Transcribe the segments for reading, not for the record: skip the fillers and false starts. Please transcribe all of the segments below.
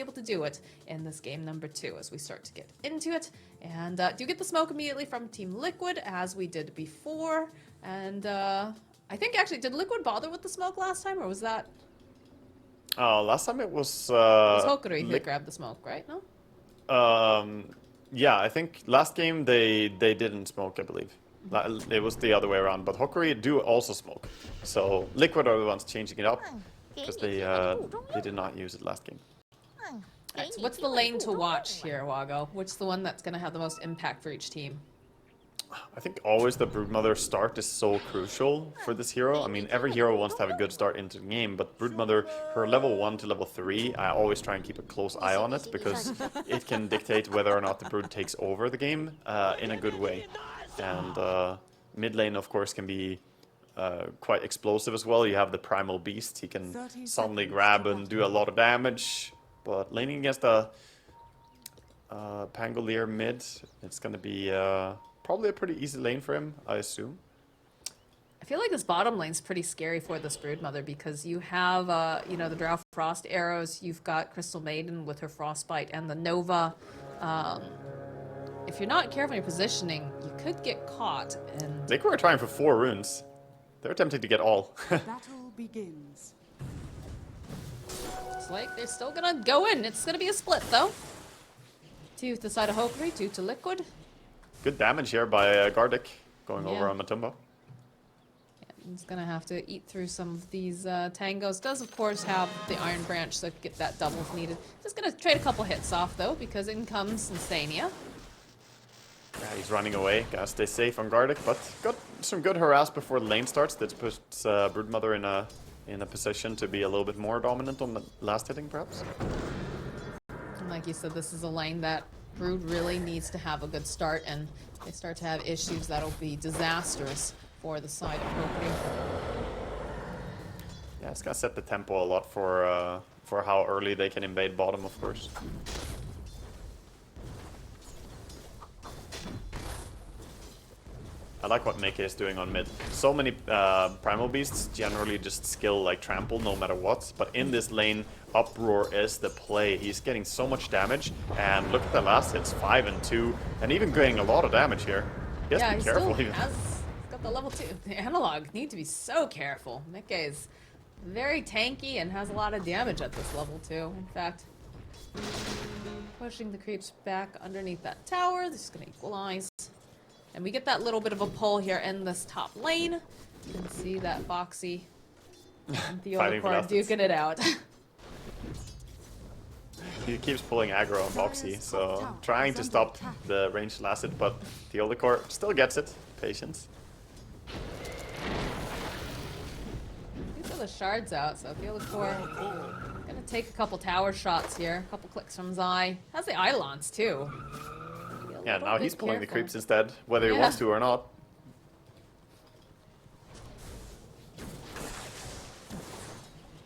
able to do it in this game number 2 as we start to get into it. And do get the smoke immediately from Team Liquid, as we did before. And I think actually, did Liquid bother with the smoke last time, or was that... Last time it was Hokori who grabbed the smoke, right? No? Yeah, I think last game they didn't smoke, I believe. It was the other way around, but Hokori do also smoke. So Liquid are the ones changing it up, because they did not use it last game. Right, so what's the lane to watch here, Wago? Which the one that's going to have the most impact for each team? I think always the Broodmother start is so crucial for this hero. I mean, every hero wants to have a good start into the game, but Broodmother, her level 1 to level 3, I always try and keep a close eye on it, because it can dictate whether or not the Brood takes over the game in a good way. And mid lane, of course, can be quite explosive as well. You have the Primal Beast, he can suddenly grab and do a lot of damage, but laning against a Pangolier mid, it's going to be... probably a pretty easy lane for him, I assume. I feel like this bottom lane's pretty scary for this Broodmother, because you have, you know, the Drow Frost arrows, you've got Crystal Maiden with her Frostbite, and the Nova. If you're not careful in your positioning, you could get caught. And they were trying for 4 runes. They're attempting to get all. Battle begins. It's like they're still gonna go in. It's gonna be a split, though. 2 to the side of Hokori, 2 to Liquid. Good damage here by Gardic going over on Matumbo. Yeah, he's gonna have to eat through some of these tangos. Does of course have the Iron Branch, so get that double if needed. Just gonna trade a couple hits off though, because in comes Insania. Yeah, he's running away. Gotta stay safe on Gardic, but got some good harass before the lane starts. That puts Broodmother in a position to be a little bit more dominant on the last hitting, perhaps. And like you said, this is a lane that Brood really needs to have a good start, and they start to have issues that'll be disastrous for the side of Hokori. Yeah, it's gonna set the tempo a lot for how early they can invade bottom, of course. I like what Meke is doing on mid. So many Primal Beasts generally just skill like trample no matter what, but in this lane, Uproar is the play. He's getting so much damage, and look at the last hits, 5 and 2, and even getting a lot of damage here. He has to be careful. He's got the level 2. The analog need to be so careful. Meke is very tanky and has a lot of damage at this level too. In fact, pushing the creeps back underneath that tower. This is going to equalize. And we get that little bit of a pull here in this top lane. You can see that Foxy and Theodore duking it out. He keeps pulling aggro on Foxy, so trying to stop the ranged last hit, but Theodore still gets it. Patience. These are the shards out, so Theodore gonna take a couple tower shots here. A couple clicks from Zai. Has the Eidolons too. Yeah, now he's pulling the creeps instead, whether he wants to or not.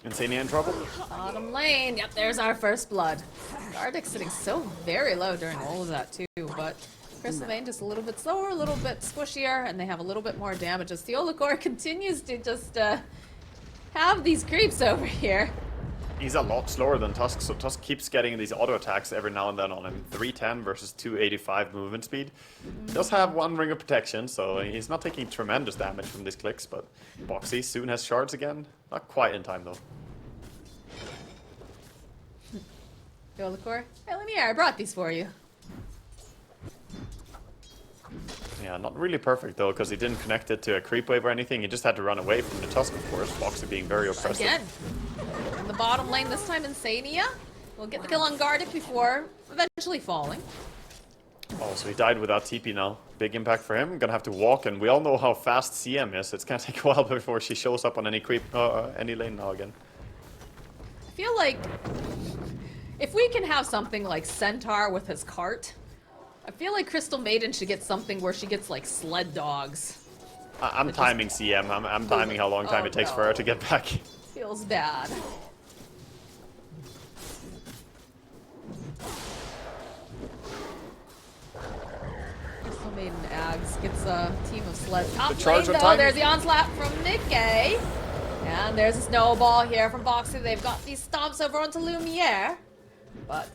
Insania in trouble? Bottom lane. Yep, there's our first blood. Gardic's sitting so very low during all of that too, but Crystal Maiden just a little bit slower, a little bit squishier, and they have a little bit more damage as Theodore continues to just have these creeps over here. He's a lot slower than Tusk, so Tusk keeps getting these auto attacks every now and then on him. 310 versus 285 movement speed. He does have 1 ring of protection, so he's not taking tremendous damage from these clicks, but Boxy soon has shards again. Not quite in time though. Theodore, hey, let me here, I brought these for you. Yeah, not really perfect though, because he didn't connect it to a creep wave or anything. He just had to run away from the Tusk, of course. Foxy being very oppressive. Again, in the bottom lane this time, Insania will get the kill on Gardic before eventually falling. Oh, so he died without TP now. Big impact for him. Gonna have to walk, and we all know how fast CM is. It's gonna take a while before she shows up on any creep, any lane now again. I feel like if we can have something like Centaur with his cart, I feel like Crystal Maiden should get something where she gets like sled dogs. I'm timing CM. I'm timing how long time it takes for her to get back. Feels bad. Crystal Maiden Ags gets a team of sleds. Top lane though, there's the onslaught from Nikkei. And there's a snowball here from Boxy. They've got these stomps over onto Lumiere. but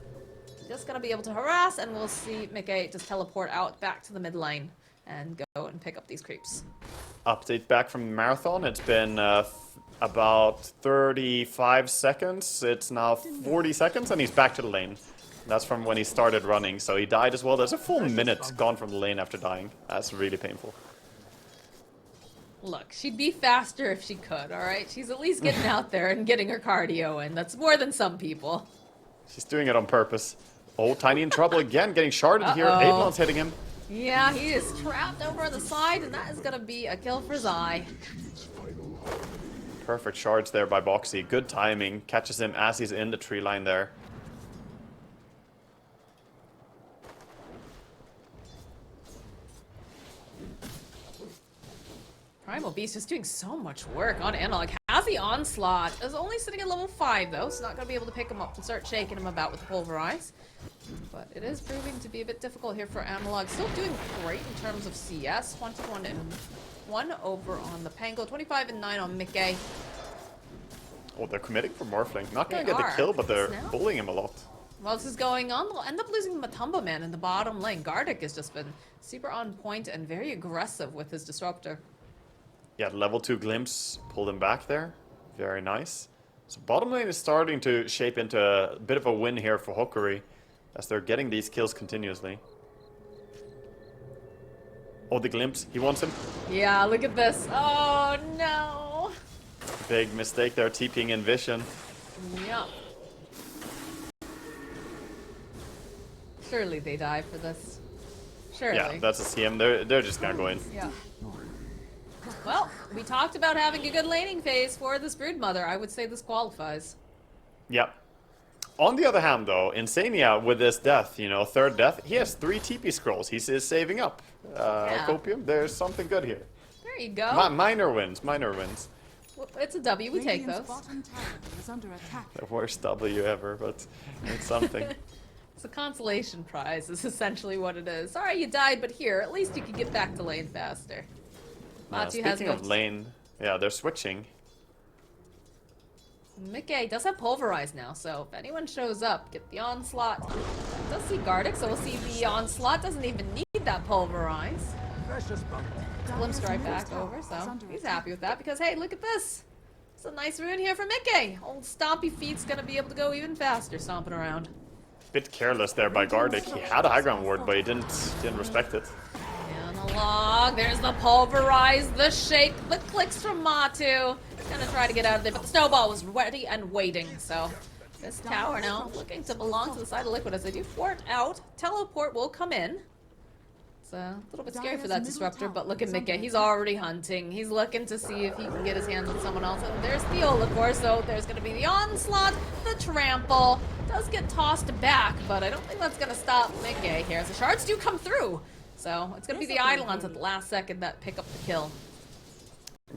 just gonna be able to harass, and we'll see Mickey just teleport out back to the mid lane and go and pick up these creeps. Update back from the marathon. It's been about 35 seconds. It's now 40 seconds, and he's back to the lane. That's from when he started running, so he died as well. There's a full minute gone from the lane after dying. That's really painful. Look, she'd be faster if she could, alright? She's at least getting out there and getting her cardio in. That's more than some people. She's doing it on purpose. Oh, Tiny in trouble again, getting sharded here. Ablon's hitting him. Yeah, he is trapped over on the side, and that is gonna be a kill for Zai. Perfect shards there by Boxy. Good timing. Catches him as he's in the tree line there. Primal Beast is doing so much work on Analog. Has the onslaught. Is only sitting at level 5 though, so not going to be able to pick him up and start shaking him about with Pulverize. But it is proving to be a bit difficult here for Analog. Still doing great in terms of CS. 21 and 1 over on the Pango. 25 and 9 on Mickey. Oh, they're committing for Morphling. Not going to They get the are. kill, but they're Now? bullying him a lot. While this is going on, they'll end up losing the Matumba man in the bottom lane. Gardic has just been super on point and very aggressive with his Disruptor. Yeah, level 2 glimpse pulled him back there. Very nice. So bottom lane is starting to shape into a bit of a win here for Hokori, as they're getting these kills continuously. Oh, the glimpse. He wants him. Yeah, look at this. Oh, no. Big mistake there, TPing in Vision. Yeah. Surely they die for this. Surely. Yeah, that's a CM. They're just gonna go in. Yeah. Well, we talked about having a good laning phase for this Broodmother. I would say this qualifies. Yep. On the other hand, though, Insania with this death, you know, third death, he has 3 TP scrolls. He is saving up. Yeah. Copium, there's something good here. There you go. Minor wins, minor wins. Well, it's a W. We take Radiant's those. bottom tower is under attack. The worst W ever, but it's something. It's a consolation prize is essentially what it is. Sorry you died, but here, at least you can get back to lane faster. Matu has Speaking of moved. lane, yeah, they're switching. Mickey does have Pulverize now, so if anyone shows up, get the Onslaught. Does see Gardic, so we'll see the Onslaught doesn't even need that Pulverize. Glimpse right back over, so he's happy with that because, hey, look at this. It's a nice rune here for Mickey. Old Stompy Feet's gonna be able to go even faster stomping around. Bit careless there by Gardic. He had a high ground ward, but he didn't respect it. Analog, there's the Pulverize, the shake, the clicks from Matu. Gonna try to get out of there, but the snowball was ready and waiting, so this tower now looking to belong to the side of Liquid as they do fort out. Teleport will come in. It's a little bit scary for that Disruptor, but look at Mickey. He's already hunting. He's looking to see if he can get his hands on someone else. And there's the Olivor, so there's going to be the Onslaught, the Trample. Does get tossed back, but I don't think that's going to stop Mickey here. The shards do come through, so it's going to be the Eidolons at the last second that pick up the kill.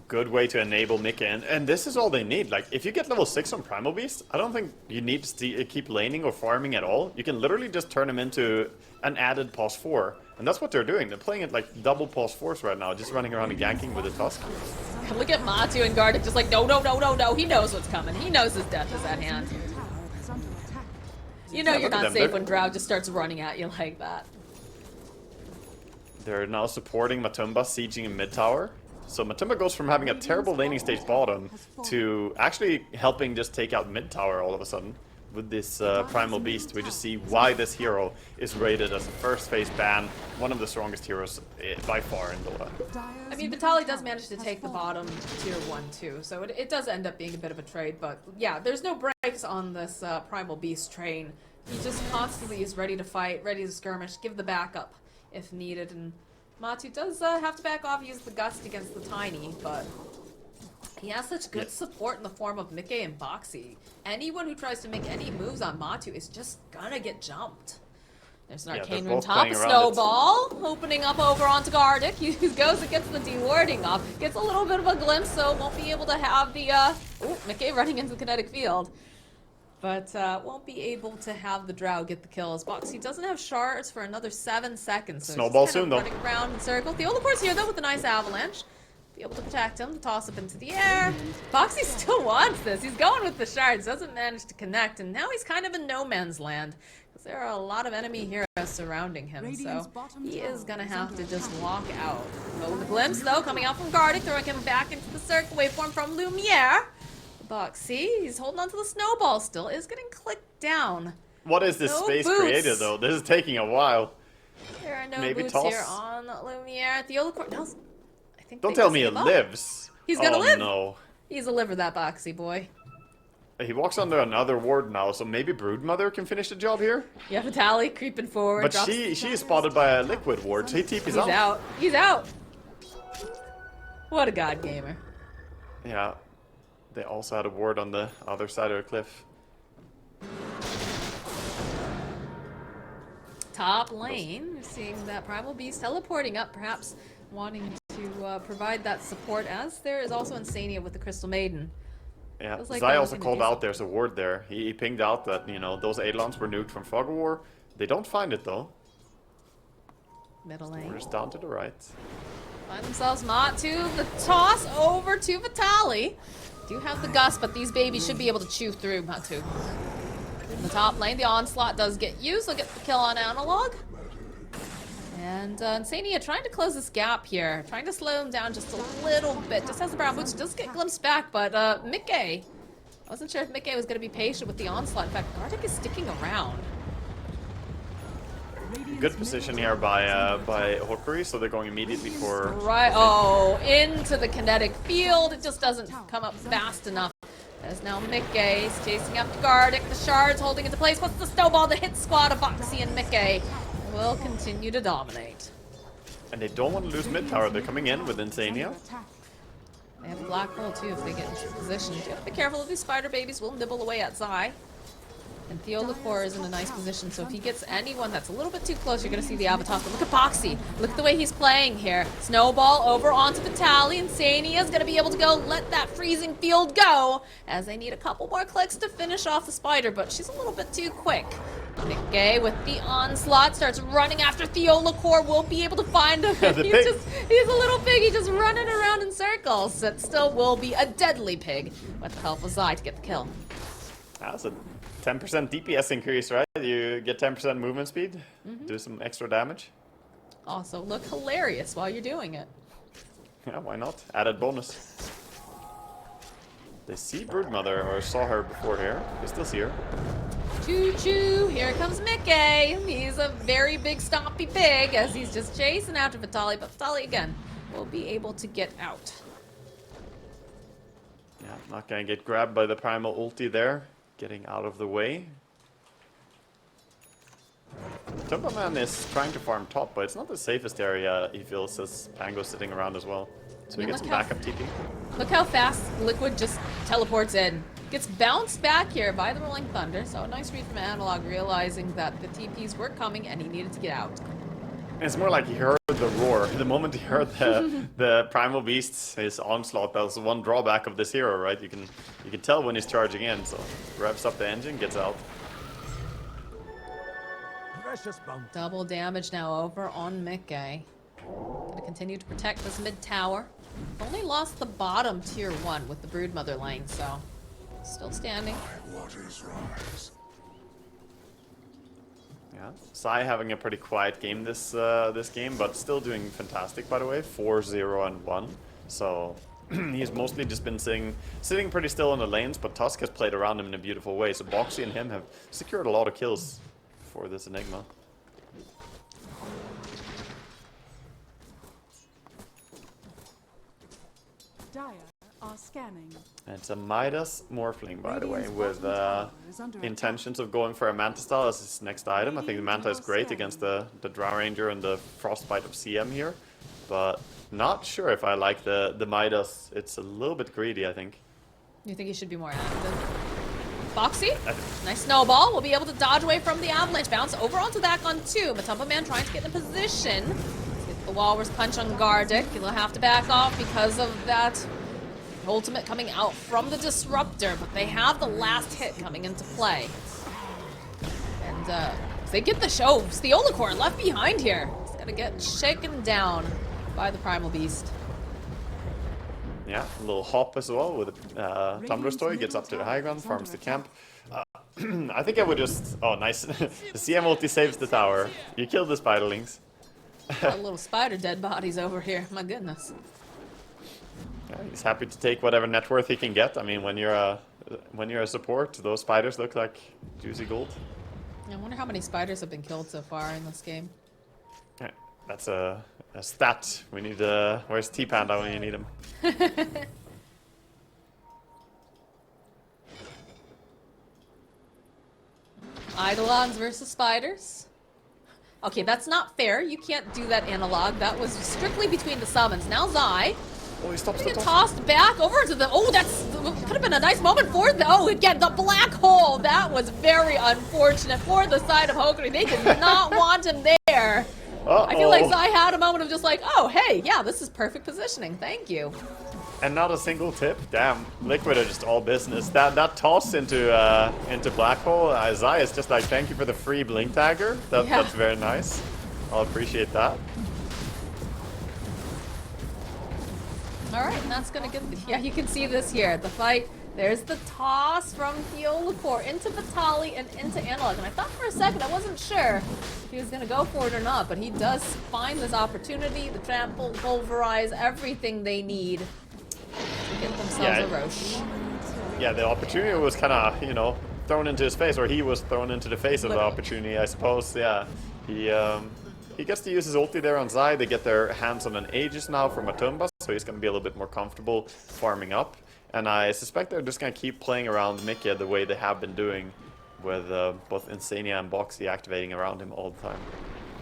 Good way to enable Mickey, and this is all they need. Like, if you get level 6 on Primal Beast, I don't think you need to keep laning or farming at all. You can literally just turn him into an added pause 4. And that's what they're doing. They're playing it like double pause 4s right now, just running around and ganking with a Tusk. Look at Matu and Gardic just like, no, no, no, no, no. He knows what's coming. He knows his death is at hand. Tower is under attack. You know Yeah, you're look at not them. safe They're- when Drow just starts running at you like that. They're now supporting Matumba sieging in mid tower. So Matumba goes from having a terrible laning stage bottom to actually helping just take out mid tower all of a sudden. With this Primal Beast, we just see why this hero is rated as a first phase ban, one of the strongest heroes by far in Dota. I mean, Vitaly does manage to take the bottom tier 1 too, so it does end up being a bit of a trade, but yeah, there's no brakes on this Primal Beast train. He just constantly is ready to fight, ready to skirmish, give the backup if needed, and Matu does have to back off, use the Gust against the Tiny, but he has such good support in the form of Mickey and Boxy. Anyone who tries to make any moves on Matu is just gonna get jumped. There's an Yeah, Arcane they're Rune both top, playing a around it. Snowball, opening up over onto Gardic. He goes and gets the dewarding off. Gets a little bit of a glimpse, so won't be able to have the, ooh, Mickey running into the kinetic field. But won't be able to have the Drow get the kills. Boxy doesn't have shards for another 7 seconds. So Snowball he's just soon, though. running around in circles. The Olivor's here, though, with a nice avalanche. be able to protect him. Toss up into the air. Foxy still wants this. He's going with the shards. Doesn't manage to connect. And now he's kind of in no man's land. Because there are a lot of enemy heroes surrounding him. So he is going to have to just walk out. Oh, the glimpse, though, coming out from Gardic. Throwing him back into the circle waveform from Lumiere. Boxy, he's holding on to the snowball still. Is getting clicked down. What is this No space boots. created, though? This is taking a while. There are no Maybe boots toss. here on Lumiere. Theolacor, no, I think Don't they tell just me give it up. lives. He's gonna oh, live. No. He's a liver, that Boxy boy. He walks under another ward now, so maybe Broodmother can finish the job here. Yeah, Vitali creeping forward. But drops- she is spotted by a liquid ward, so he TP's He's out. out. He's out. What a god gamer. Yeah. They also had a ward on the other side of the cliff. Top lane, we're seeing that Primal Beast teleporting up, perhaps wanting to provide that support, as there is also Insania with the Crystal Maiden. Yeah, Feels like Zai they're also looking to called do out there's a ward there. He pinged out that, you know, those Eidolons were nuked from Fog of War. They don't find it, though. Middle We're lane. just down to the right. Find themselves Mott to the toss over to Vitali. Do have the gust, but these babies should be able to chew through Matu. In the top lane, the onslaught does get used. They'll get the kill on Analog. And Insania trying to close this gap here. Trying to slow him down just a little bit. Just has the brown boots. Does get glimpsed back, but Mickey. I wasn't sure if Mickey was going to be patient with the onslaught. In fact, Gardic is sticking around. Good position here by Hokori, so they're going immediately for... Right, oh, into the kinetic field. It just doesn't come up fast enough. As now Mickey is chasing up Gardic. The shards holding into place. What's the snowball? The hit squad of Boxy and Mickey will continue to dominate. And they don't want to lose mid tower. They're coming in with Insania. They have a black hole too if they get into position. You have to be careful of these spider babies. Will nibble away at Zai. And Theolacor is in a nice position, so if he gets anyone that's a little bit too close, you're going to see the Avatar. But look at Boxy. Look at the way he's playing here. Snowball over onto Vitali. Insania is going to be able to go let that freezing field go, as they need a couple more clicks to finish off the spider, but she's a little bit too quick. Mickey with the onslaught starts running after Theolacor. Will be able to find him. He's a little piggy just running around in circles. It still will be a deadly pig with the help of Zai to get the kill. That's a 10% DPS increase, right? You get 10% movement speed, do some extra damage. Also look hilarious while you're doing it. Yeah, why not? Added bonus. They see Broodmother, or saw her before here. They still see her. Choo choo, here comes Mickey. He's a very big stompy pig as he's just chasing after Vitali, but Vitali again will be able to get out. Yeah, not gonna get grabbed by the Primal ulti there. Getting out of the way. Timberman is trying to farm top, but it's not the safest area, he feels, as Pango's sitting around as well. So he gets some backup TP. Look how fast Liquid just teleports in. Gets bounced back here by the Rolling Thunder, so a nice read from Analog, realizing that the TPs were coming and he needed to get out. It's more like he heard the roar. The moment he heard the Primal Beast, his onslaught, that was one drawback of this hero, right? You can tell when he's charging in, so revs up the engine, gets out. Double damage now over on Mickey. Gonna continue to protect this mid tower. Only lost the bottom tier 1 with the Broodmother lane, so still standing. Yeah, Sai having a pretty quiet game this game, but still doing fantastic, by the way. 4-0 and 1. So he's mostly just been sitting pretty still in the lanes, but Tusk has played around him in a beautiful way. So Boxy and him have secured a lot of kills for this Enigma. Dire are scanning. And it's a Midas Morphling, by the way, with intentions of going for a Manta style as his next item. I think the Manta is great against the Drow Ranger and the Frostbite of CM here, but not sure if I like the Midas. It's a little bit greedy, I think. You think he should be more active? Boxy, nice snowball. Will be able to dodge away from the avalanche. Bounce over onto that gun too. Matumba Man trying to get in position. Let's get the Walrus Punch on Gardic. He'll have to back off because of that ultimate coming out from the Disruptor, but they have the last hit coming into play. And they get the show. Theolacor left behind here. He's gonna get shaken down by the Primal Beast. Yeah, a little hop as well with Tundra Story, gets up to the high ground, farms the camp. I think I would just... Oh, nice. The CM ulti saves the tower. You killed the spiderlings. Got little spider dead bodies over here. My goodness. Yeah, he's happy to take whatever net worth he can get. I mean, when you're a support, those spiders look like juicy gold. I wonder how many spiders have been killed so far in this game. Yeah, that's a stat. We need... where's T-Panda when you need him? Eidolons versus spiders. Okay, that's not fair. You can't do that analog. That was strictly between the summons. Now Zai. Oh, he stops the Get toss. tossed back over to the... Oh, that's... Could have been a nice moment for the... Oh, again, the black hole. That was very unfortunate for the side of Hokori. They did not want him there. Uh-oh. I feel like Zai had a moment of just like, oh, hey, yeah, this is perfect positioning. Thank you. And not a single tip. Damn, Liquid are just all business. That toss into black hole, Zai is just like, thank you for the free blink tagger. Yeah. That's very nice. I'll appreciate that. All right, and that's gonna get... Yeah, you can see this here. The fight. There's the toss from Theolacor into Vitali and into Analog. And I thought for a second, I wasn't sure if he was gonna go for it or not, but he does find this opportunity. The trample, pulverize, everything they need to get themselves a Roche. Yeah, the opportunity was kind of, you know, thrown into his face, or he was thrown into the face of the opportunity, I suppose. Yeah, he gets to use his ulti there on Zai. They get their hands on an Aegis now from Matumba, so he's going to be a little bit more comfortable farming up. And I suspect they're just going to keep playing around Mickey the way they have been doing, with both Insania and Boxy activating around him all the time.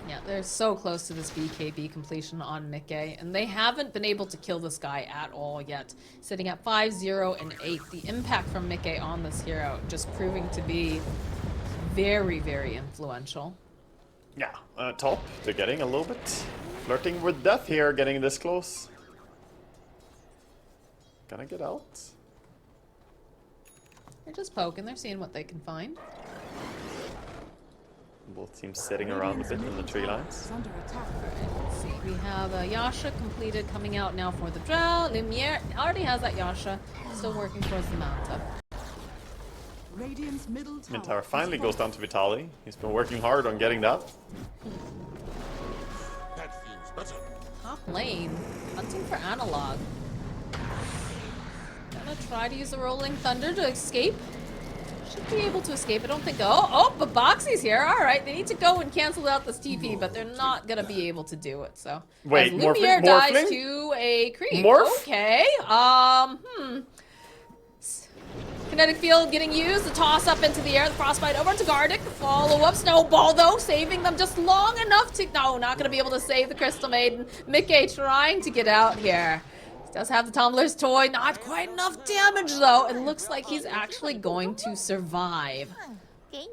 Yeah, they're so close to this BKB completion on Mickey, and they haven't been able to kill this guy at all yet. Sitting at 5-0 and 8. The impact from Mickey on this hero just proving to be very, very influential. Yeah, top. They're getting a little bit flirting with death here, getting this close. Gonna get out. They're just poking. They're seeing what they can find. Both teams sitting around a bit in the tree lines. Let's see. We have Yasha completed coming out now for the Drow. Lumiere already has that Yasha. Still working towards the Manta. Mid tower finally goes down to Vitali. He's been working hard on getting that. Top lane. Hunting for Analog. Gonna try to use the Rolling Thunder to escape. Should be able to escape. I don't think... Oh, but Boxy's here. All right, they need to go and cancel out this TP, but they're not gonna be able to do it. So wait, Lumiere dies to a creep. Morph? Okay. Kinetic field getting used. The toss up into the air. The frostbite over to Gardic. Follow up snowball though, saving them just long enough to... No, not gonna be able to save the Crystal Maiden. Mickey trying to get out here. Does have the Tumbler's Toy, not quite enough damage though. It looks like he's actually going to survive. Yeah,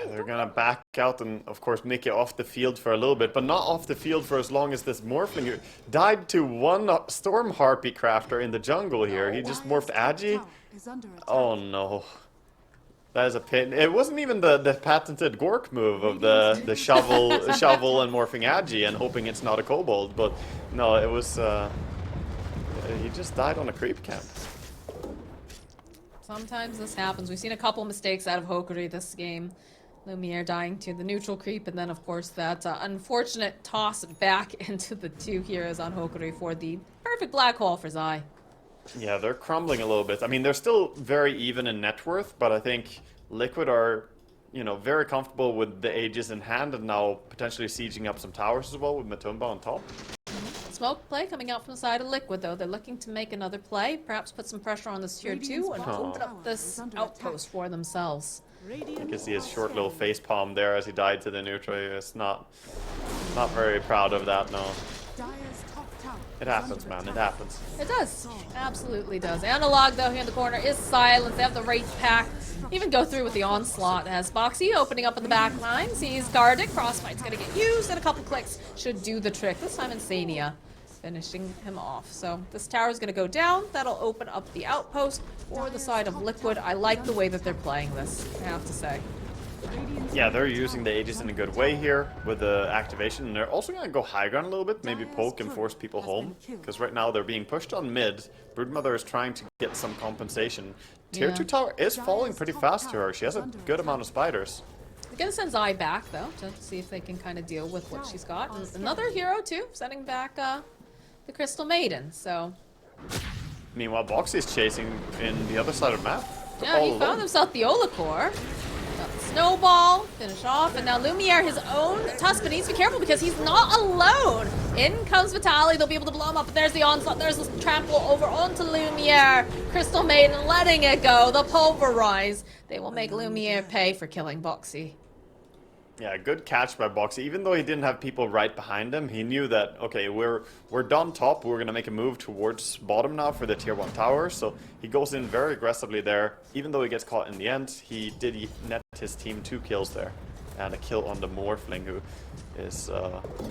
they're gonna back out and of course Mickey off the field for a little bit, but not off the field for as long as this Morphling died to one Storm Harpy crafter in the jungle here. He just morphed Agi. Oh no. That is a pin. It wasn't even the patented Gork move of the shovel and morphing Agi and hoping it's not a kobold, but no, it was he just died on a creep camp. Sometimes this happens. We've seen a couple mistakes out of Hokori this game. Lumiere dying to the neutral creep, and then of course that unfortunate toss back into the two heroes on Hokori for the perfect black hole for Zai. Yeah, they're crumbling a little bit. I mean, they're still very even in net worth, but I think Liquid are, you know, very comfortable with the Aegis in hand and now potentially sieging up some towers as well with Matumba on top. Smoke play coming out from the side of Liquid, though. They're looking to make another play, perhaps put some pressure on this tier 2 and open up this outpost for themselves. You can see his short little face palm there as he died to the neutral. It's not very proud of that, no. It happens, man. It happens. It does. Absolutely does. Analog, though, here in the corner is silent. They have the Wraith Pack. Even go through with the onslaught as Boxy opening up in the back line. Sees Gardic. Frostbite's going to get used, and a couple clicks should do the trick. This time Insania finishing him off. So this tower is going to go down. That'll open up the outpost for the side of Liquid. I like the way that they're playing this, I have to say. Yeah, they're using the Aegis in a good way here with the activation, and they're also going to go high ground a little bit, maybe poke and force people home, because right now they're being pushed on mid. Broodmother is trying to get some compensation. Tier 2 tower is falling pretty fast to her. She has a good amount of spiders. They're gonna send Zai back though to see if they can kind of deal with what she's got. And another hero too, sending back the Crystal Maiden. So Meanwhile, Boxy is chasing in the other side of the map. yeah, he found himself the Olacore. Got the snowball, finish off, and now Lumiere, his own Tusk, but needs to be careful because he's not alone. In comes Vitaly, they'll be able to blow him up, but there's the onslaught, there's the trample over onto Lumiere. Crystal Maiden letting it go, the pulverize. They will make Lumiere pay for killing Boxy. Yeah, good catch by Boxy. Even though he didn't have people right behind him, he knew that, okay, we're done top. We're going to make a move towards bottom now for the tier 1 tower. So he goes in very aggressively there. Even though he gets caught in the end, he did net his team 2 kills there. And a kill on the Morphling, who is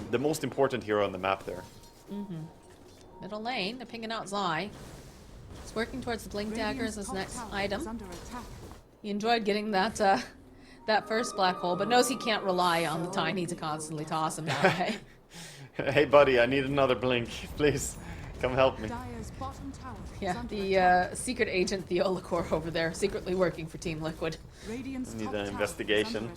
the most important hero on the map there. Middle lane, they're pinging out Zai. He's working towards the Blink Dagger as his next item. He enjoyed getting that that first black hole, but knows he can't rely on the Tiny to constantly toss him that way. Hey buddy, I need another blink. Please, come help me. Yeah, the secret agent Theolacore over there, secretly working for Team Liquid. I need an investigation.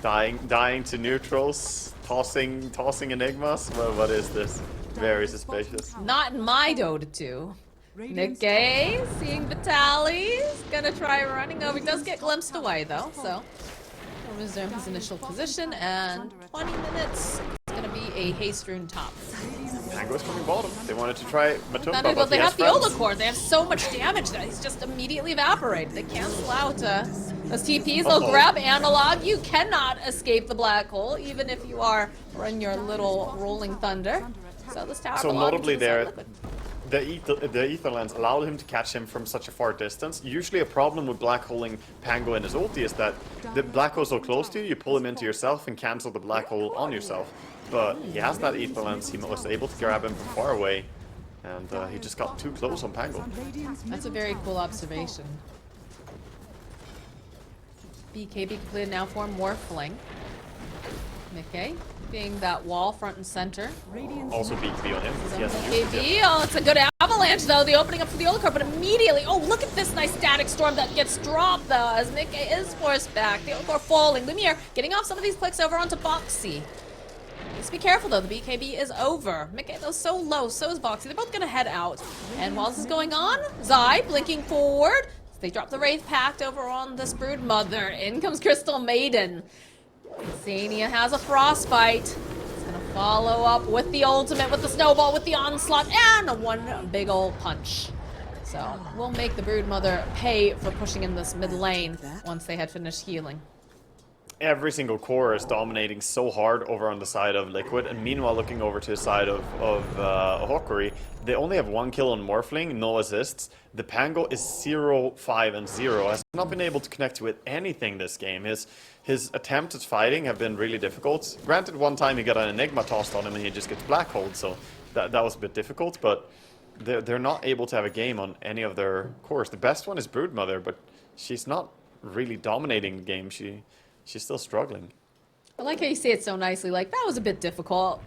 Dying to neutrals, tossing enigmas. Well, what is this? Very suspicious. Not in my Dota 2. Nikkei, seeing Vitaly's gonna try running over. He does get glimpsed away though, so he'll resume his initial position, and 20 minutes. It's gonna be a haste rune top. Pango's coming bottom. They wanted to try Matumba, But they have the Olacore. They have so much damage that he's just immediately evaporated. They cancel out those TPs. They'll grab analog. You cannot escape the black hole, even if you are in your little rolling thunder. So this tower. So notably there, the ether lens allowed him to catch him from such a far distance. Usually a problem with black holing Pango in his ulti is that the black hole is so close to you, you pull him into yourself and cancel the black hole on yourself. But he has that ether lens, he was able to grab him from far away, and he just got too close on Pango. That's a very cool observation. BKB completed now for Morphling. Nikkei being that wall front and center. Also BKB on him. Yes, BKB, oh, it's a good avalanche though. The opening up for the Olacore, but immediately, oh, look at this nice static storm that gets dropped though, as Nikkei is forced back. The Olacore falling. Lumiere getting off some of these clicks over onto Boxy. Let's be careful though, the BKB is over. Nikkei though so low, so is Boxy. They're both gonna head out. And while this is going on, Zai blinking forward. They drop the Wraith Pact over on this Brood Mother. In comes Crystal Maiden. Xenia has a frostbite. It's gonna follow up with the ultimate, with the snowball, with the onslaught, and one big old punch. So we'll make the Brood Mother pay for pushing in this mid lane once they had finished healing. Every single core is dominating so hard over on the side of Liquid, and meanwhile looking over to the side of Hokori, they only have 1 kill on Morphling, no assists. The Pango is 0, 5, and 0. Has not been able to connect with anything this game. His attempts at fighting have been really difficult. Granted, one time he got an Enigma tossed on him and he just gets black holed, so that was a bit difficult, but they're not able to have a game on any of their cores. The best one is Broodmother, but she's not really dominating the game. She's still struggling. I like how you say it so nicely, like, that was a bit difficult.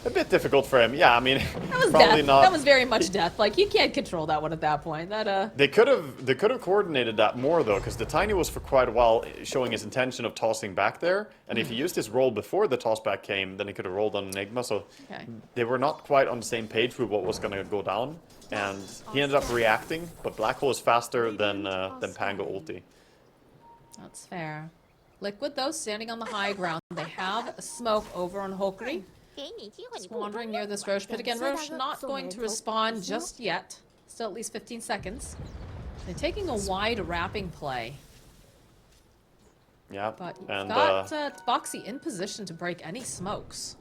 A bit difficult for him, yeah, I mean, That was probably death. not. That was very much death. Like, you can't control that one at that point. They could have coordinated that more though, because the Tiny was for quite a while showing his intention of tossing back there, and if he used his roll before the toss back came, then he could have rolled on Enigma. So they were not quite on the same page with what was going to go down, and he ended up reacting. But Black Hole is faster than Pango ulti. That's fair. Liquid, though, standing on the high ground. They have a smoke over on Hokori. Just wandering near this Roche pit. Again, Roche not going to respond just yet. Still at least 15 seconds. They're taking a wide wrapping play. Yeah, But you've and got Boxy in position to break any smokes.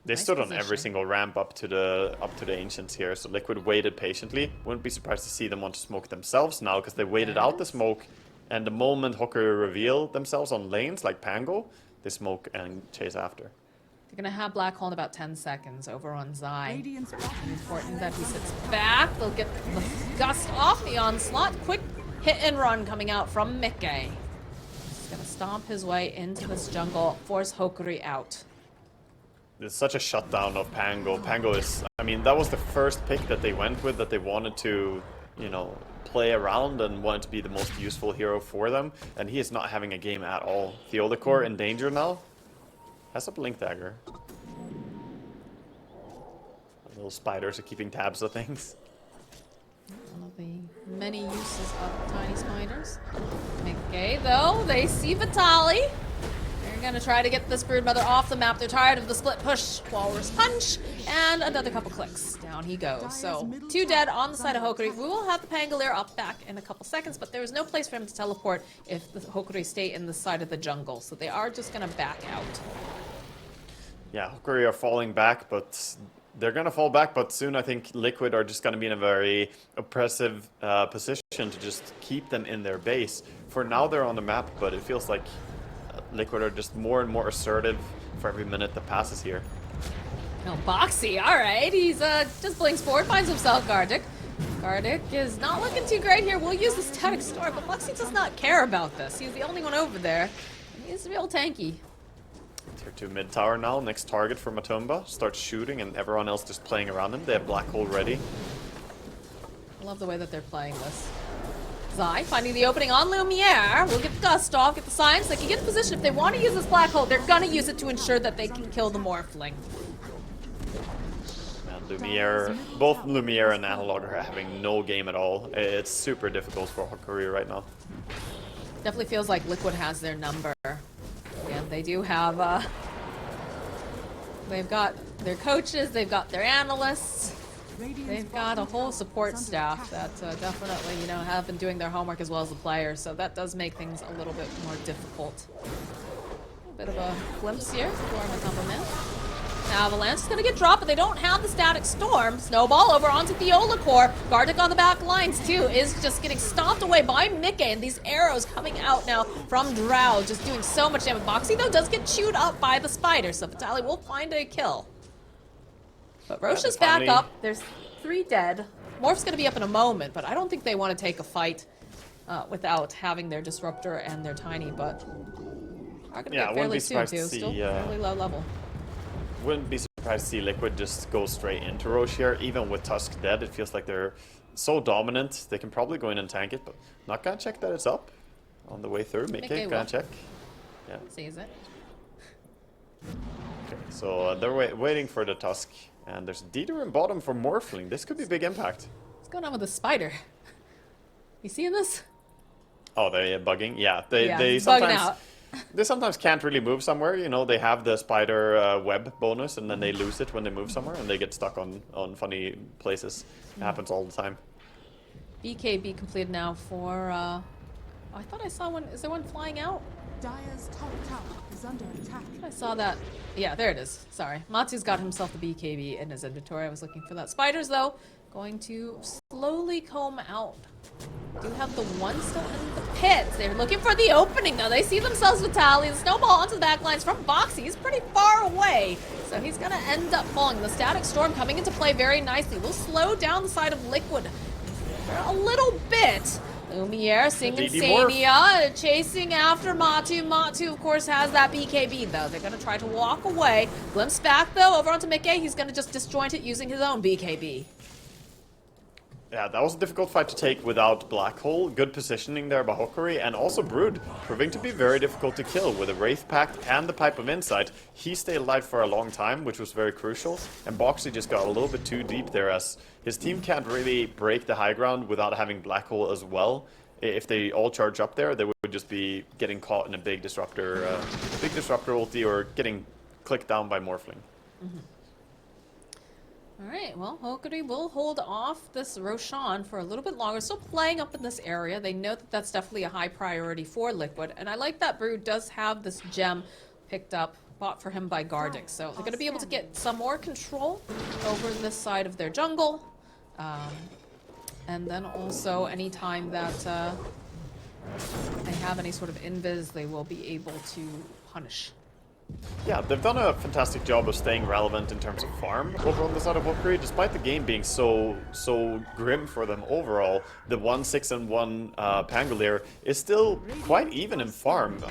they Nice stood on position. every single ramp up to the Ancients here. So Liquid waited patiently. Wouldn't be surprised to see them want to smoke themselves now, because they waited out the smoke. And the moment Hokori reveal themselves on lanes like Pango, they smoke and chase after. They're going to have Black Hole in about 10 seconds over on Zai. Important that he sits back. They'll get the gust off the onslaught. Quick hit and run coming out from Nikkei. gonna stomp his way into this jungle, force Hokori out. It's such a shutdown of Pango. Pango is, I mean, that was the first pick that they went with, that they wanted to, you know, play around and wanted to be the most useful hero for them. And he is not having a game at all. Theodokor in danger now. Has a Blink Dagger. Little spiders are keeping tabs of things. One of the many uses of tiny spiders. Okay, though, they see Vitaly. They're gonna try to get this Broodmother off the map. They're tired of the split push, Walrus Punch, and another couple clicks. Down he goes. So, 2 dead on the side of Hokori. We will have the Pangolier up back in a couple seconds, but there is no place for him to teleport if the Hokori stay in the side of the jungle. So they are just gonna back out. Yeah, Hokori are falling back, but they're gonna fall back, but soon I think Liquid are just gonna be in a very oppressive position to just keep them in their base. For now they're on the map, but it feels like Liquid are just more and more assertive for every minute that passes here. No, Boxy, alright, he's just blinks forward, finds himself Gardic. Gardic is not looking too great here. We'll use the Static Storm, but Boxy does not care about this. He's the only one over there. He's real tanky. Tier 2 mid tower now, next target for Matumba. Starts shooting and everyone else just playing around him. They have Black Hole ready. I love the way that they're playing this. Zai finding the opening on Lumiere. We'll get the Gust off, get the Science. They can get in position. If they want to use this Black Hole, they're going to use it to ensure that they can kill the Morphling. And Lumiere, both Lumiere and Analog are having no game at all. It's super difficult for Hokori right now. Definitely feels like Liquid has their number. And they do have, they've got their coaches, they've got their analysts. They've got a whole support staff that definitely, you know, have been doing their homework as well as the players, so that does make things a little bit more difficult. A bit of a glimpse here for Matumba Man. Avalanche is going to get dropped, but they don't have the Static Storm. Snowball over onto Theodokor. Gardic on the back lines, too, is just getting stomped away by Mickey, and these arrows coming out now from Drow, just doing so much damage. Boxy, though, does get chewed up by the spider, so Vitaly will find a kill. But Roche is back up. There's 3 dead. Morph's going to be up in a moment, but I don't think they want to take a fight without having their Disruptor and their Tiny, but are going to get fairly soon, too. Still fairly low level. Wouldn't be surprised to see Liquid just go straight into Roche here. Even with Tusk dead, it feels like they're so dominant. They can probably go in and tank it, but not going to check that it's up on the way through. Mickey gonna check. Yeah. Sees it. Okay, so they're waiting for the Tusk. And there's Dieter in bottom for Morphling. This could be big impact. What's going on with the spider? You seeing this? Oh, they're bugging? Yeah, they bugging out. They sometimes can't really move somewhere. You know, they have the spider web bonus, and then they lose it when they move somewhere, and they get stuck on funny places. It happens all the time. BKB completed now for, I thought I saw one. Is there one flying out? Dire's top tower is under attack. I saw that. Yeah, there it is. Sorry. Matsu's got himself the BKB in his inventory. I was looking for that. Spiders, though, going to slowly comb out. Do have the one still in the pits. They're looking for the opening, though. They see themselves with Tally. The snowball onto the back lines from Boxy. He's pretty far away, so he's going to end up falling. The Static Storm coming into play very nicely. Will slow down the side of Liquid for a little bit. Lumiere, seeing Insania, chasing after Matu. Matu, of course, has that BKB, though. They're going to try to walk away. Glimpse back, though, over onto Mickey. He's going to just disjoint it using his own BKB. Yeah, that was a difficult fight to take without Black Hole. Good positioning there by Hokori, and also Brood, proving to be very difficult to kill with a Wraith Pact and the Pipe of Insight. He stayed alive for a long time, which was very crucial, and Boxy just got a little bit too deep there, as his team can't really break the high ground without having Black Hole as well. If they all charge up there, they would just be getting caught in a big disruptor ulti, or getting clicked down by Morphling. Mm-hmm. Alright, well, Hokori will hold off this Roshan for a little bit longer. Still playing up in this area. They know that that's definitely a high priority for Liquid. And I like that Brood does have this gem picked up, bought for him by Gardic. So they're going to be able to get some more control over this side of their jungle. And then also, anytime that they have any sort of invis, they will be able to punish Yeah, they've done a fantastic job of staying relevant in terms of farm over on the side of Hokori, despite the game being so grim for them overall. The 1-6-1 Pangolier is still quite even in farm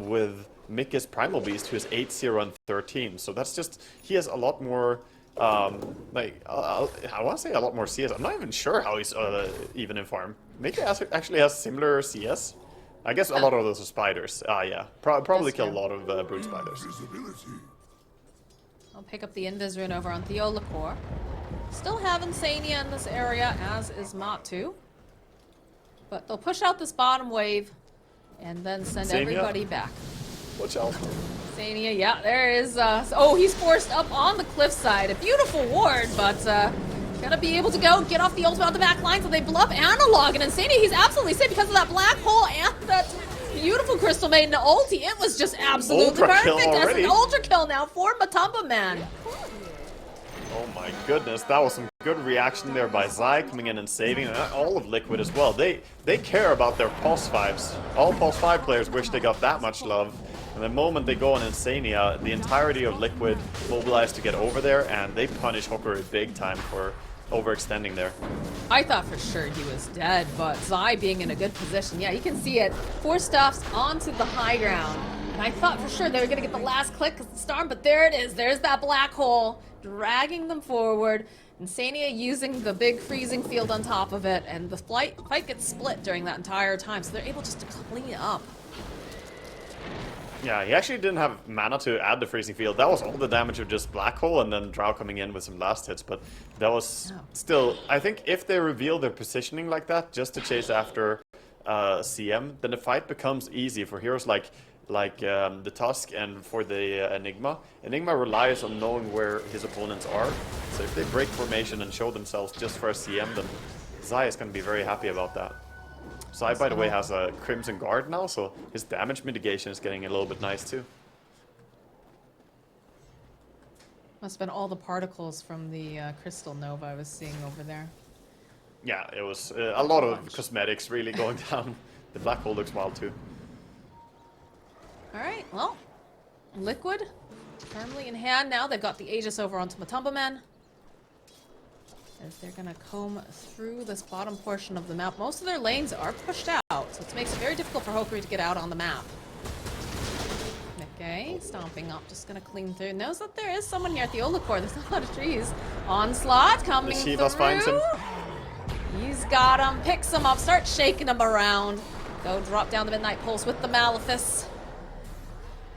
with Mikke's Primal Beast, who is 8-0-13. So that's just, he has a lot more, like, I want to say a lot more CS. I'm not even sure how he's even in farm. Mikke actually has similar CS. I guess a lot of those are spiders. Yeah. Probably That's kill a true. lot of brood spiders. I'll pick up the Invis rune over on Theolacor. Still have Insania in this area, as is Matu. But they'll push out this bottom wave and then send Insania? everybody back. Watch out. Insania, yeah, there is. Oh, he's forced up on the cliffside. A beautiful ward, but gonna be able to get off the ultimate on the back line, so they bluff Analog. And Insania, he's absolutely safe because of that black hole and that beautiful Crystal Maiden ulti. It was just absolutely Ultra kill perfect. That's already. an ultra kill now for Matumba Man. Oh my goodness, that was some good reaction there by Zai coming in and saving, and all of Liquid as well. They care about their Pulse 5s. All Pulse 5 players wish they got that much love. And the moment they go on Insania, the entirety of Liquid mobilized to get over there, and they punish Hokori big time for overextending there. I thought for sure he was dead, but Zai being in a good position. Yeah, you can see it. 4 stuffs onto the high ground. And I thought for sure they were going to get the last click of the storm, but there it is. There's that black hole dragging them forward. Insania using the big freezing field on top of it, and the fight gets split during that entire time, so they're able just to clean up. Yeah, he actually didn't have mana to add the freezing field. That was all the damage of just black hole, and then Drow coming in with some last hits. But that was still, I think if they reveal their positioning like that, just to chase after CM, then the fight becomes easy for heroes like the Tusk and for the Enigma. Enigma relies on knowing where his opponents are. So if they break formation and show themselves just for a CM, then Zai is going to be very happy about that. Zai, by the way, has a Crimson Guard now, so his damage mitigation is getting a little bit nice too. Must have been all the particles from the Crystal Nova I was seeing over there. Yeah, it was a lot of cosmetics really going down. The black hole looks wild too. Alright, well, Liquid firmly in hand now. They've got the Aegis over onto Matumba Man. As they're gonna comb through this bottom portion of the map. Most of their lanes are pushed out, so it makes it very difficult for Hokori to get out on the map. Okay, stomping up, just gonna clean through. Knows that there is someone here at the Theolacor. There's not a lot of trees. Onslaught coming through. The Shivas finds him. He's got him, picks him up, starts shaking him around. Go drop down the Midnight Pulse with the Malefice.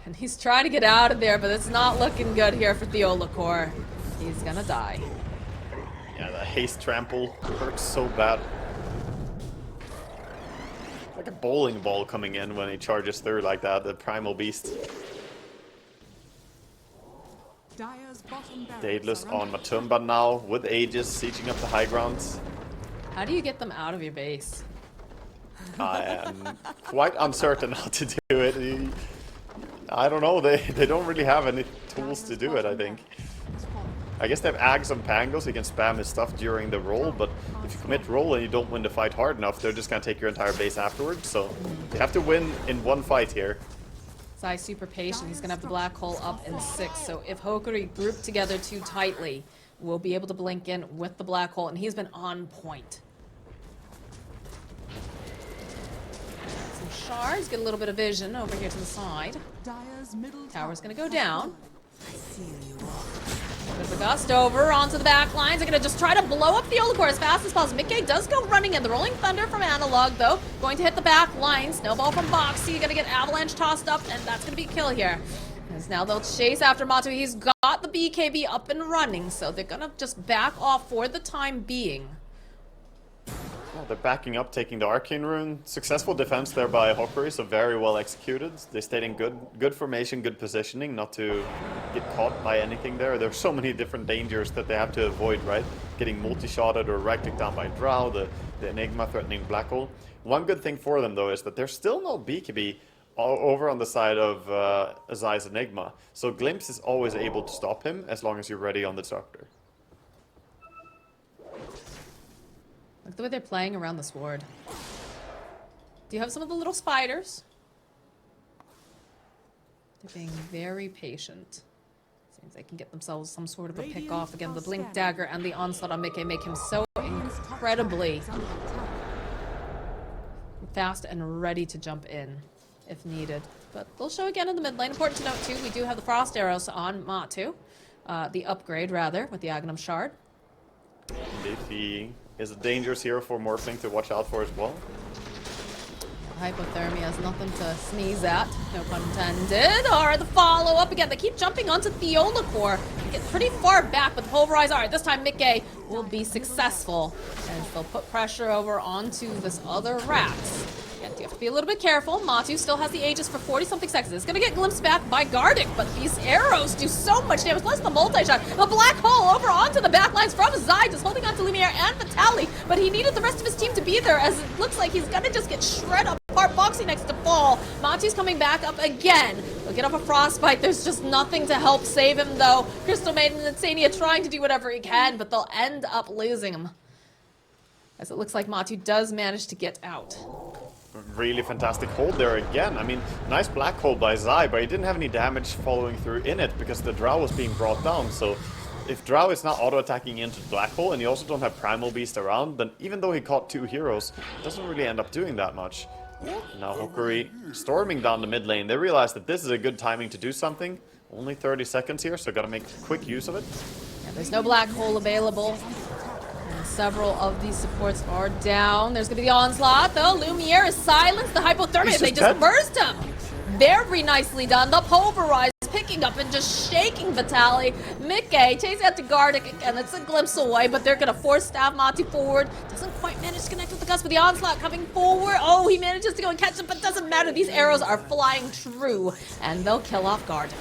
And he's trying to get out of there, but it's not looking good here for Theolacor. He's gonna die. Yeah, the haste trample hurts so bad. Like a bowling ball coming in when he charges through like that, the Primal Beast. Dire's bottom barracks Daedalus are on under Matumba now, with Aegis, sieging up the high grounds. How do you get them out of your base? I am quite uncertain how to do it. I don't know, they don't really have any tools to do it, I think. I guess they have Ags and Pangos, so you can spam his stuff during the roll, but if you commit roll and you don't win the fight hard enough, they're just gonna take your entire base afterwards, so you have to win in one fight here. Zai's super patient. He's gonna have the black hole up in 6, so if Hokori group together too tightly, we'll be able to blink in with the black hole, and he's been on point. Some shards, get a little bit of vision over here to the side. Dire's middle Tower's gonna go has down. fallen. There's a gust over onto the back lines. They're gonna just try to blow up Theolacor as fast as possible. Mikke does go running in. The Rolling Thunder from Analog, though, going to hit the back line. Snowball from Boxy, gonna get Avalanche tossed up, and that's gonna be a kill here. As now they'll chase after Matu. He's got the BKB up and running, so they're gonna just back off for the time being. Well, they're backing up, taking the Arcane Rune. Successful defense there by Hokori, so very well executed. They stayed in good formation, good positioning, not to get caught by anything there. There's so many different dangers that they have to avoid, right? Getting multi-shotted or right-clicked down by Drow, the Enigma threatening Black Hole. One good thing for them, though, is that there's still no BKB over on the side of Zai's Enigma. So Glimpse is always able to stop him as long as you're ready on the Disruptor. Look at the way they're playing around the sword. Do you have some of the little spiders? They're being very patient. Seems they can get themselves some sort of a pick off. Again, the Blink Dagger and the onslaught on Mickey make him so incredibly fast and ready to jump in if needed. But they'll show again in the mid lane. Important to note too, we do have the Frost Arrows on Matu. The upgrade rather, with the Aghanim Shard. Indeed, he is a dangerous hero for Morphling to watch out for as well. Hypothermia is nothing to sneeze at, no pun intended. Alright, the follow-up again. They keep jumping onto Theolacore. They get pretty far back, but Pulverize. Alright, this time Mickey will be successful. And they'll put pressure over onto this other Rax. Again, you have to be a little bit careful. Matu still has the Aegis for 40-something seconds. It's gonna get glimpsed back by Gardic, but these arrows do so much damage. Plus the multi-shot. The black hole over onto the backlines from Zai, just holding on to Lumiere and Vitaly, but he needed the rest of his team to be there, as it looks like he's gonna just get shred up. Boxy next to fall. Matu's coming back up again. He'll get off a frostbite. There's just nothing to help save him, though. Crystal Maiden and Sania trying to do whatever he can, but they'll end up losing him. As it looks like Matu does manage to get out. Really fantastic hold there again. I mean, nice black hole by Zai, but he didn't have any damage following through in it because the Drow was being brought down. So if Drow is not auto-attacking into the black hole and you also don't have Primal Beast around, then even though he caught 2 heroes, it doesn't really end up doing that much. Now Hokori storming down the mid lane. They realize that this is a good timing to do something. Only 30 seconds here, so gotta make quick use of it. Yeah, there's no black hole available. And several of these supports are down. There's gonna be the onslaught, though. Lumiere is silenced. The hypothermia, they just burst him. Very nicely done. The pulverize picking up and just shaking Vitaly. Mickey chasing out to Gardic again. It's a glimpse away, but they're gonna force stab Matu forward. Doesn't quite manage to connect with the Gus, but the onslaught coming forward. Oh, he manages to go and catch him, but doesn't matter. These arrows are flying true, and they'll kill off Gardic.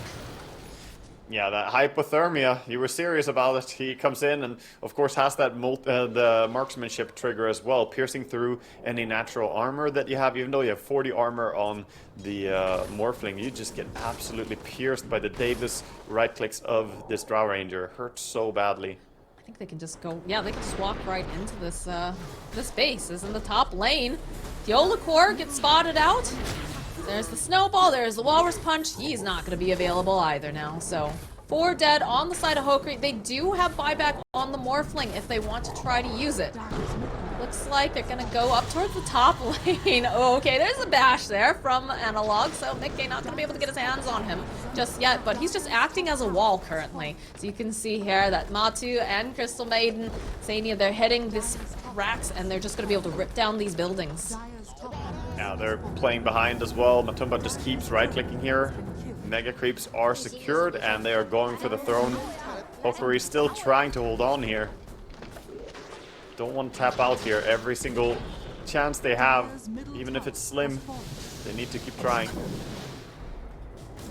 Yeah, that hypothermia, you were serious about it. He comes in and, of course, has that the marksmanship trigger as well, piercing through any natural armor that you have. Even though you have 40 armor on the Morphling, you just get absolutely pierced by the Davis right-clicks of this Drow Ranger. Hurts so badly. I think they can just go, yeah, they can just walk right into this, this base. Is in the top lane. Theolacore gets spotted out. There's the snowball, there's the walrus punch. He's not going to be available either now. So 4 dead on the side of Hokori. They do have buyback on the Morphling if they want to try to use it. Looks like they're going to go up towards the top lane. Okay, there's a bash there from Analog, so Mickey not going to be able to get his hands on him just yet, but he's just acting as a wall currently. So you can see here that Matu and Crystal Maiden, Sania, they're hitting this Rax, and they're just going to be able to rip down these buildings. Now they're playing behind as well. Matumba just keeps right-clicking here. Mega creeps are secured, and they are going for the throne. Hokori still trying to hold on here. Don't want to tap out here. Every single chance they have, even if it's slim, they need to keep trying.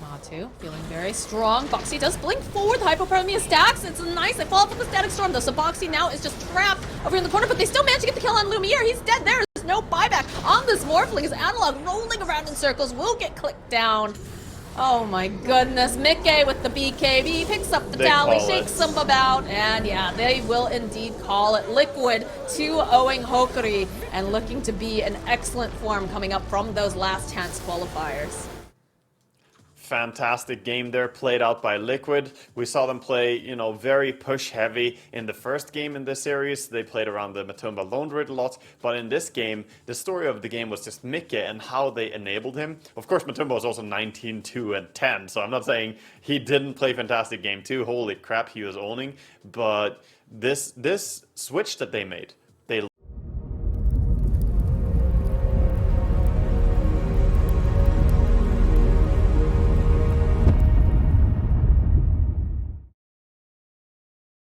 Matu feeling very strong. Boxy does blink forward. The hypothermia stacks. It's nice. They fall off of the static storm though, so Boxy now is just trapped over in the corner, but they still manage to get the kill on Lumiere. He's dead there. There's no buyback on this Morphling. His Analog rolling around in circles will get clicked down. Oh my goodness. Mickey with the BKB picks up the tally, shakes him about, and yeah, they will indeed call it. Liquid 2-0ing Hokori and looking to be in excellent form coming up from those last chance qualifiers. Fantastic game there played out by Liquid. We saw them play, you know, very push heavy in the first game in this series. They played around the Matumba Lone Druid a lot, but in this game, the story of the game was just Mickey and how they enabled him. Of course, Matumba was also 19-2 and 10, so I'm not saying he didn't play fantastic game too. Holy crap, he was owning. But this switch that they made